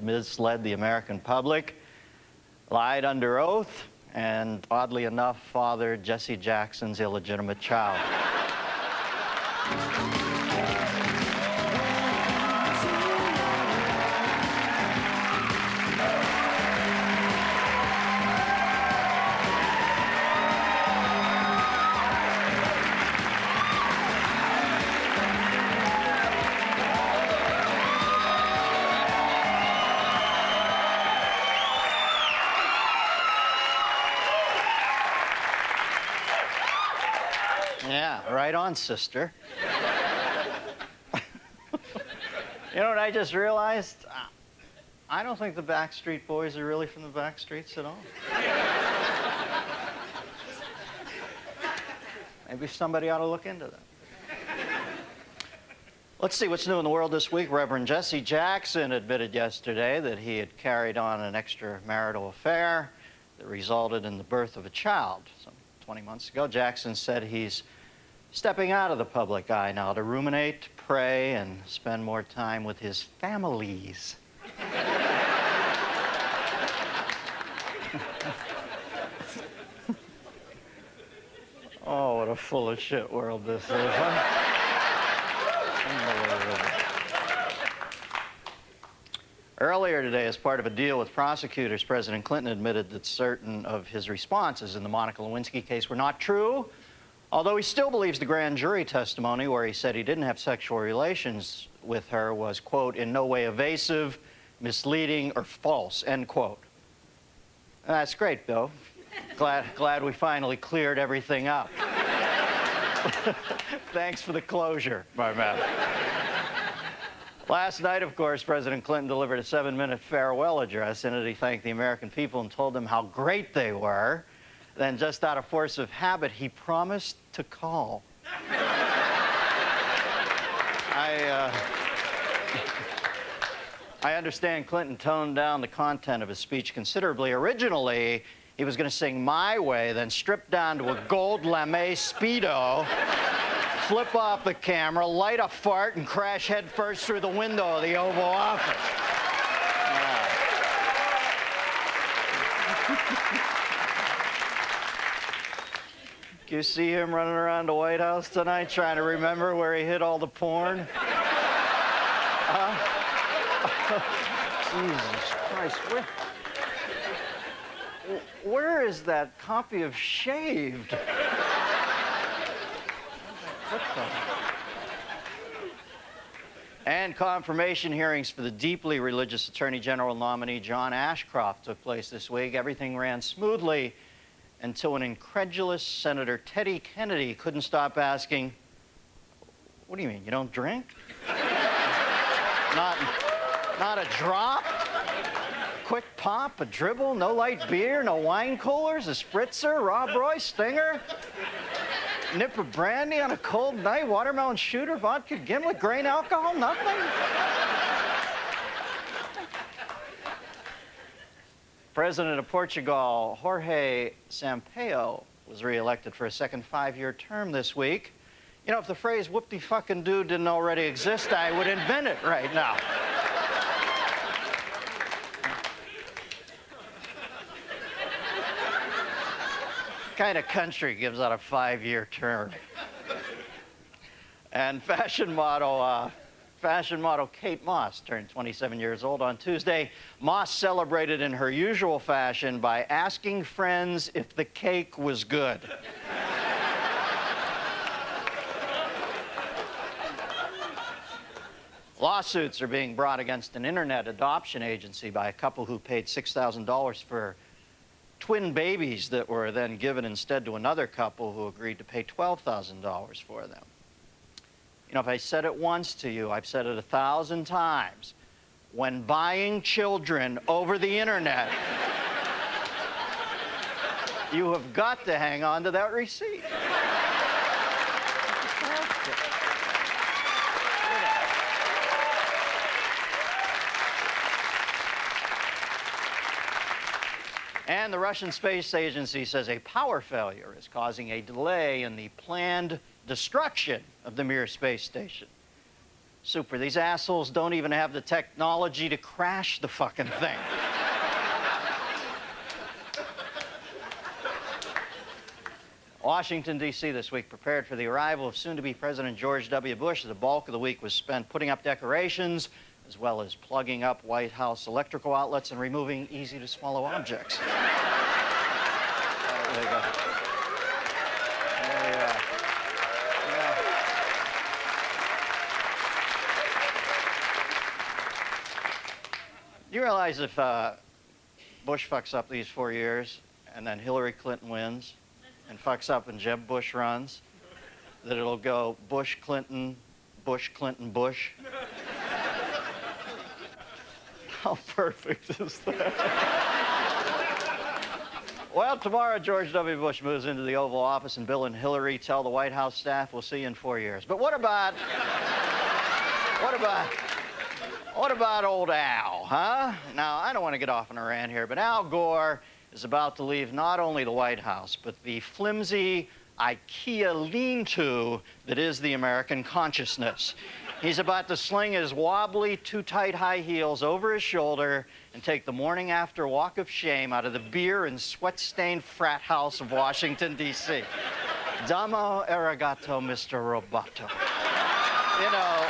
misled the American public, lied under oath, and oddly enough, fathered Jesse Jackson's illegitimate child. Yeah, right on, sister. You know what I just realized? I don't think the Backstreet Boys are really from the Backstreets at all. Maybe somebody ought to look into that. Let's see what's new in the world this week. Reverend Jesse Jackson admitted yesterday that he had carried on an extramarital affair that resulted in the birth of a child. Some 20 months ago, Jackson said he's stepping out of the public eye now to ruminate, pray, and spend more time with his families. Oh, what a full of shit world this is, huh? Unbelievable. Earlier today, as part of a deal with prosecutors, President Clinton admitted that certain of his responses in the Monica Lewinsky case were not true, although he still believes the grand jury testimony where he said he didn't have sexual relations with her was, quote, in no way evasive, misleading, or false, end quote. That's great, Bill. Glad we finally cleared everything up. Thanks for the closure, my man. Last night, of course, President Clinton delivered a 7-minute farewell address in it. He thanked the American people and told them how great they were. Then, just out of force of habit, he promised to call. I understand Clinton toned down the content of his speech considerably. Originally, he was going to sing My Way, then strip down to a gold lame Speedo, flip off the camera, light a fart, and crash headfirst through the window of the Oval Office. You see him running around the White House tonight trying to remember where he hid all the porn? Jesus Christ, where is that copy of Shaved? What the? And confirmation hearings for the deeply religious Attorney General nominee John Ashcroft took place this week. Everything ran smoothly until an incredulous Senator Teddy Kennedy couldn't stop asking, what do you mean, you don't drink? Not a drop? Quick pop, a dribble, no light beer, no wine coolers, a spritzer, Rob Roy, Stinger, nip of brandy on a cold night, watermelon shooter, vodka, gimlet, grain alcohol, nothing? President of Portugal, Jorge Sampaio, was reelected for a second 5-year term this week. You know, if the phrase whoop-de-fucking-do didn't already exist, I would invent it right now. What kind of country gives out a 5-year term? And fashion model Kate Moss turned 27 years old on Tuesday. Moss celebrated in her usual fashion by asking friends if the cake was good. Lawsuits are being brought against an internet adoption agency by a couple who paid $6,000 for twin babies that were then given instead to another couple who agreed to pay $12,000 for them. You know, if I said it once to you, I've said it 1,000 times. When buying children over the internet, you have got to hang on to that receipt. And the Russian Space Agency says a power failure is causing a delay in the planned destruction of the Mir space station. Super. These assholes don't even have the technology to crash the fucking thing. Washington, D.C. this week prepared for the arrival of soon-to-be President George W. Bush. The bulk of the week was spent putting up decorations, as well as plugging up White House electrical outlets and removing easy-to-swallow objects. There you go. There you are. Yeah. Do you realize if Bush fucks up these 4 years, and then Hillary Clinton wins, and fucks up and Jeb Bush runs, that it'll go Bush, Clinton, Bush, Clinton, Bush? How perfect is that? Well, tomorrow George W. Bush moves into the Oval Office, and Bill and Hillary tell the White House staff we'll see you in 4 years. But what about old Al, huh? Now, I don't want to get off on a rant here, but Al Gore is about to leave not only the White House, but the flimsy IKEA lean-to that is the American consciousness. He's about to sling his wobbly, too-tight high heels over his shoulder and take the morning after walk of shame out of the beer and sweat-stained frat house of Washington, D.C. Damo arigato, Mr. Roboto. You know,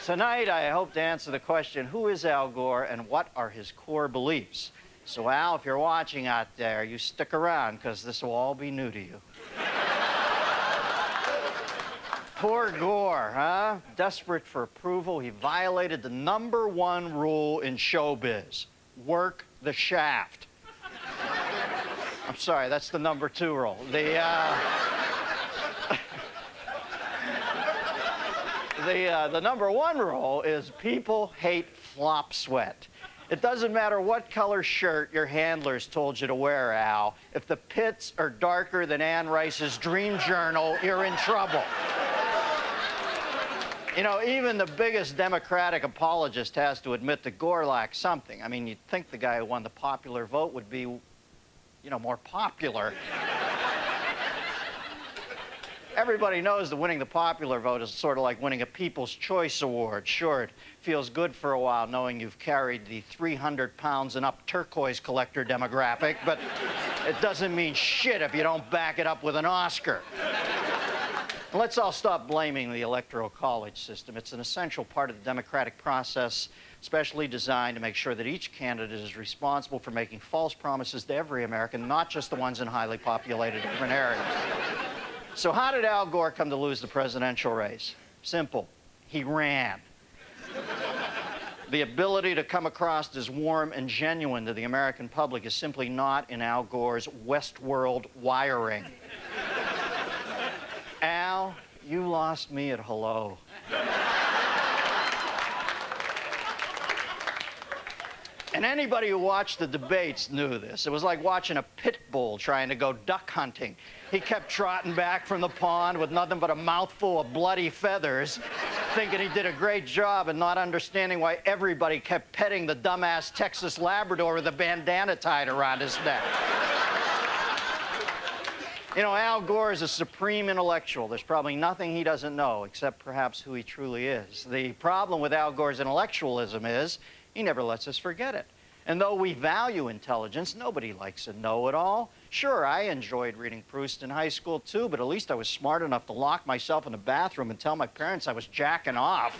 tonight, I hope to answer the question, who is Al Gore and what are his core beliefs? So, Al, if you're watching out there, you stick around, because this will all be new to you. Poor Gore, huh? Desperate for approval, he violated the #1 rule in showbiz. Work the shaft. I'm sorry, that's the #2 rule. The #1 rule is people hate flop sweat. It doesn't matter what color shirt your handlers told you to wear, Al. If the pits are darker than Anne Rice's dream journal, you're in trouble. You know, even the biggest Democratic apologist has to admit that Gore lacks something. I mean, you'd think the guy who won the popular vote would be, you know, more popular. Everybody knows that winning the popular vote is sort of like winning a People's Choice Award. Sure, it feels good for a while knowing you've carried the 300 pounds and up turquoise collector demographic, but it doesn't mean shit if you don't back it up with an Oscar. Let's all stop blaming the Electoral College system. It's an essential part of the democratic process, specially designed to make sure that each candidate is responsible for making false promises to every American, not just the ones in highly populated urban areas. So how did Al Gore come to lose the presidential race? Simple. He ran. The ability to come across as warm and genuine to the American public is simply not in Al Gore's Westworld wiring. Al, you lost me at hello. And anybody who watched the debates knew this. It was like watching a pit bull trying to go duck hunting. He kept trotting back from the pond with nothing but a mouthful of bloody feathers, thinking he did a great job and not understanding why everybody kept petting the dumbass Texas Labrador with a bandana tied around his neck. You know, Al Gore is a supreme intellectual. There's probably nothing he doesn't know, except perhaps who he truly is. The problem with Al Gore's intellectualism is he never lets us forget it. And though we value intelligence, nobody likes a know-it-all. Sure, I enjoyed reading Proust in high school, too, but at least I was smart enough to lock myself in the bathroom and tell my parents I was jacking off.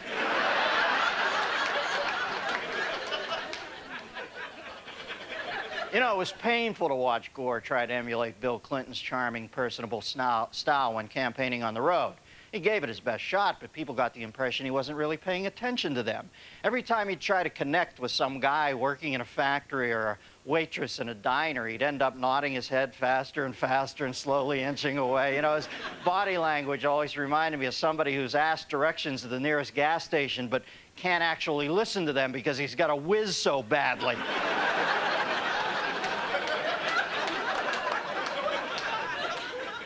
You know, it was painful to watch Gore try to emulate Bill Clinton's charming, personable style when campaigning on the road. He gave it his best shot, but people got the impression he wasn't really paying attention to them. Every time he'd try to connect with some guy working in a factory or a waitress in a diner, he'd end up nodding his head faster and faster and slowly inching away. You know, his body language always reminded me of somebody who's asked directions to the nearest gas station but can't actually listen to them because he's got to whiz so badly.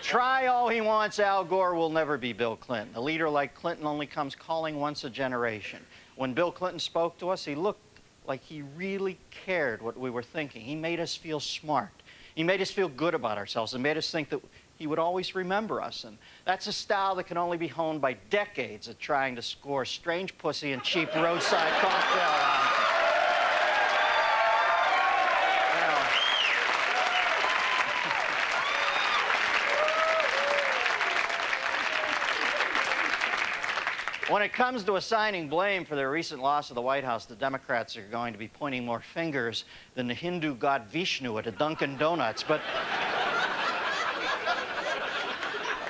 Try all he wants, Al Gore will never be Bill Clinton. A leader like Clinton only comes calling once a generation. When Bill Clinton spoke to us, he looked like he really cared what we were thinking. He made us feel smart. He made us feel good about ourselves and made us think that, he would always remember us. And that's a style that can only be honed by decades of trying to score strange pussy and cheap roadside cocktail rounds. When it comes to assigning blame for their recent loss of the White House, the Democrats are going to be pointing more fingers than the Hindu god Vishnu at a Dunkin' Donuts.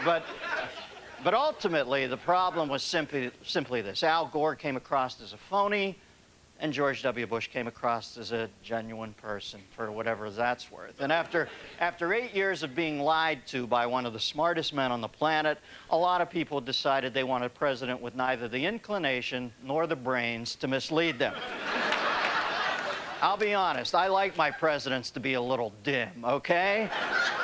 But ultimately, the problem was simply this. Al Gore came across as a phony, and George W. Bush came across as a genuine person, for whatever that's worth. And after 8 years of being lied to by one of the smartest men on the planet, a lot of people decided they wanted a president with neither the inclination nor the brains to mislead them. I'll be honest, I like my presidents to be a little dim, okay?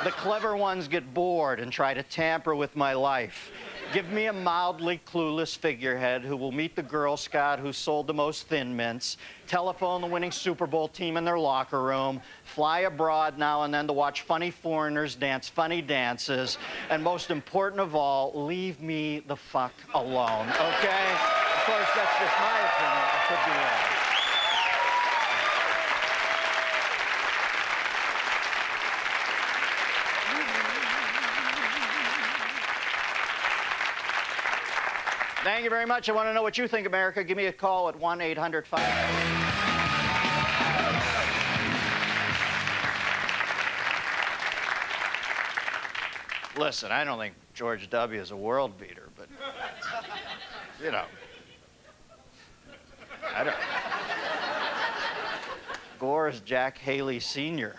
The clever ones get bored and try to tamper with my life. Give me a mildly clueless figurehead who will meet the Girl Scout who sold the most Thin Mints, telephone the winning Super Bowl team in their locker room, fly abroad now and then to watch funny foreigners dance funny dances, and most important of all, leave me the fuck alone, okay? Of course, that's just my opinion. I could be wrong. Thank you very much. I want to know what you think, America. Give me a call at 1-800-5... Listen, I don't think George W. is a world beater, but, you know, I don't... Gore is Jack Haley Sr.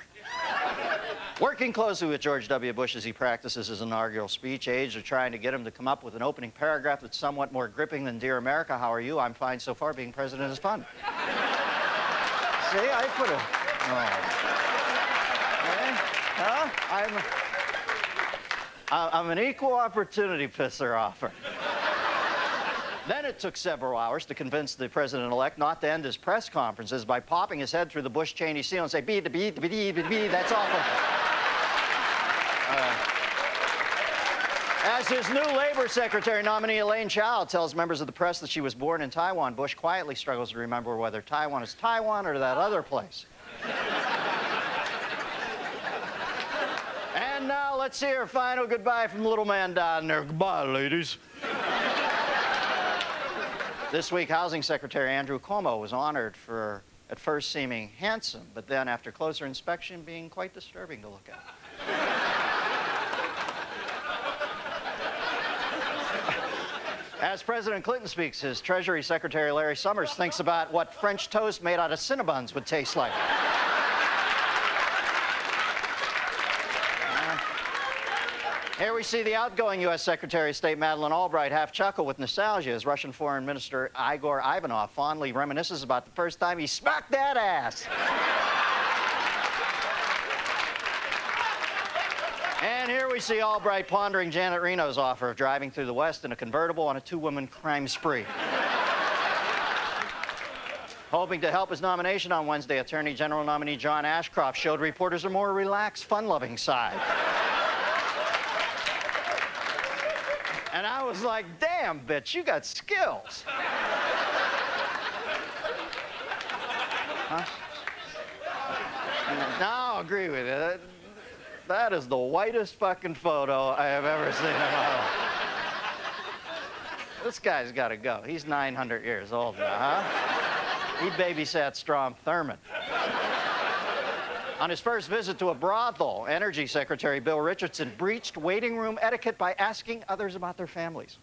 Working closely with George W. Bush as he practices his inaugural speech, aides are trying to get him to come up with an opening paragraph that's somewhat more gripping than Dear America, how are you? I'm fine so far. Being president is fun. See, I put a... Oh. Okay. Huh? I'm an equal opportunity pisser offer. Then it took several hours to convince the president-elect not to end his press conferences by popping his head through the Bush-Cheney seal and say, that's awful. As his new Labor Secretary nominee, Elaine Chao, tells members of the press that she was born in Taiwan, Bush quietly struggles to remember whether Taiwan is Taiwan or that other place. And now let's see her final goodbye from the little man down there. Goodbye, ladies. This week, Housing Secretary Andrew Cuomo was honored for, at first seeming handsome, but then after closer inspection, being quite disturbing to look at. As President Clinton speaks, his Treasury Secretary Larry Summers thinks about what French toast made out of Cinnabons would taste like. Here we see the outgoing U.S. Secretary of State Madeleine Albright half chuckle with nostalgia as Russian Foreign Minister Igor Ivanov fondly reminisces about the first time he smacked that ass. And here we see Albright pondering Janet Reno's offer of driving through the West in a convertible on a two-woman crime spree. Hoping to help his nomination on Wednesday, Attorney General nominee John Ashcroft showed reporters a more relaxed, fun-loving side. And I was like, damn, bitch, you got skills. Huh? No, I'll agree with you. That is the whitest fucking photo I have ever seen in my life. This guy's got to go. He's 900 years old now, huh? He babysat Strom Thurmond. On his first visit to a brothel, Energy Secretary Bill Richardson breached waiting room etiquette by asking others about their families.